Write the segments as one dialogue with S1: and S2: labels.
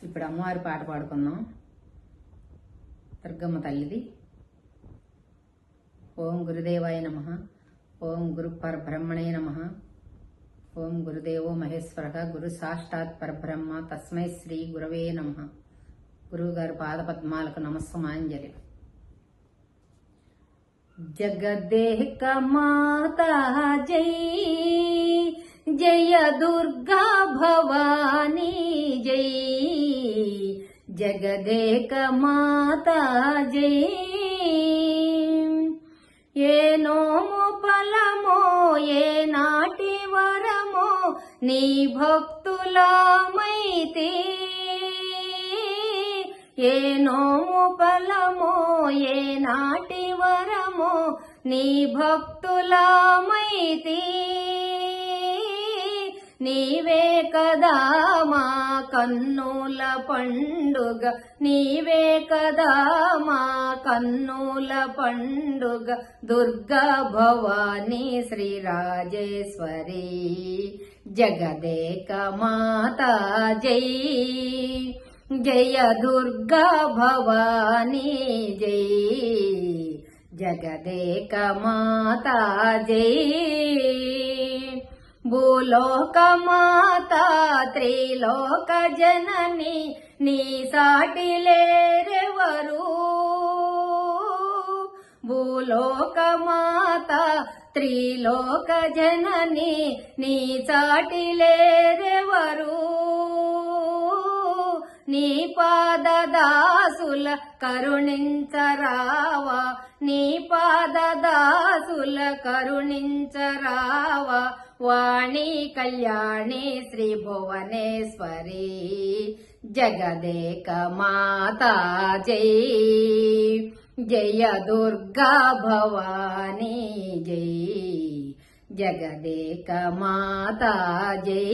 S1: ఇప్పుడు అమ్మవారి పాట పాడుకుందాం. దుర్గమ్మ తల్లిది. ఓం గురుదేవాయ నమః. ఓం గురు పరబ్రహ్మణే నమః. ఓం గురుదేవో మహేశ్వర గురు సాక్షాత్ పరబ్రహ్మ తస్మై శ్రీ గురవే నమః. గురువుగారి పాదపద్మాలకు నమస్సమాంజలి. జగదేక మాతా జై జయ దుర్గా భవానీ జై. జగదేక మాతా జై. ఏ నోము ఫలమో ఏ నాటి వరమో నీ భక్తులమైతే. ఏ నోము ఫలమో ఏ నాటి వరమో నీ భక్తులమైతే. నీవే కదా మా కన్నుల పండుగ, నీవే కదా మా కన్నుల పండుగ. దుర్గా భవానీ శ్రీ రాజేశ్వరి జగదేక మాతా జై. జయ దుర్గా భవానీ జై. జగదేక మాతా జై. భూలోక మాతా త్రిలోక జనని నీ సాటి లేరెవరు. భూలోక మాతా త్రిలోక జనని నీ సాటి లేరెవరు. నీ పాదదాసుల కరుణించరావా, నీ పాదదాసుల కరుణించరావా. వాణి కళ్యాణి శ్రీ భువనేశ్వరి జగదేక మాతా జై. జయ దుర్గా భవానీ జై. జగదేక మాతా జై.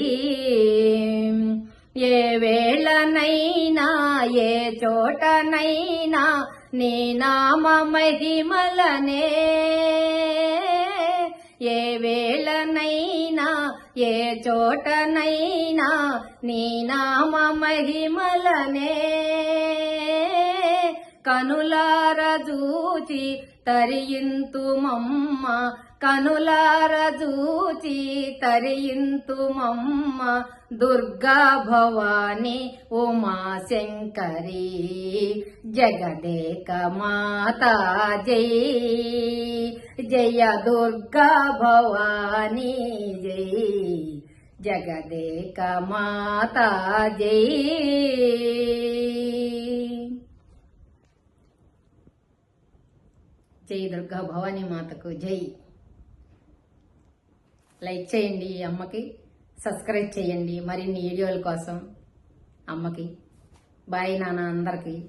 S1: ఏ వేళనైనా ఏ చోటనైనా నీ నామ మహిమలనే. ఏ వేళనైనా ఏ చోటనైనా నీ నామ మహిమలనే. కనులార చూచి తరింతుమమ్మ, కనులార చూచి తరింతుమమ్మ. దుర్గా భవానీ ఉమాశంకరి జగదేక మాతా జై. జయ దుర్గా భవానీ జై. జగదేక మాతా జై. జై దుర్గా భవానీ మాతకు జై. లైక్ చేయండి అమ్మకి, సబ్స్క్రైబ్ చేయండి మరిన్ని వీడియోల కోసం. అమ్మకి బాయ్ నాన్న అందరికీ.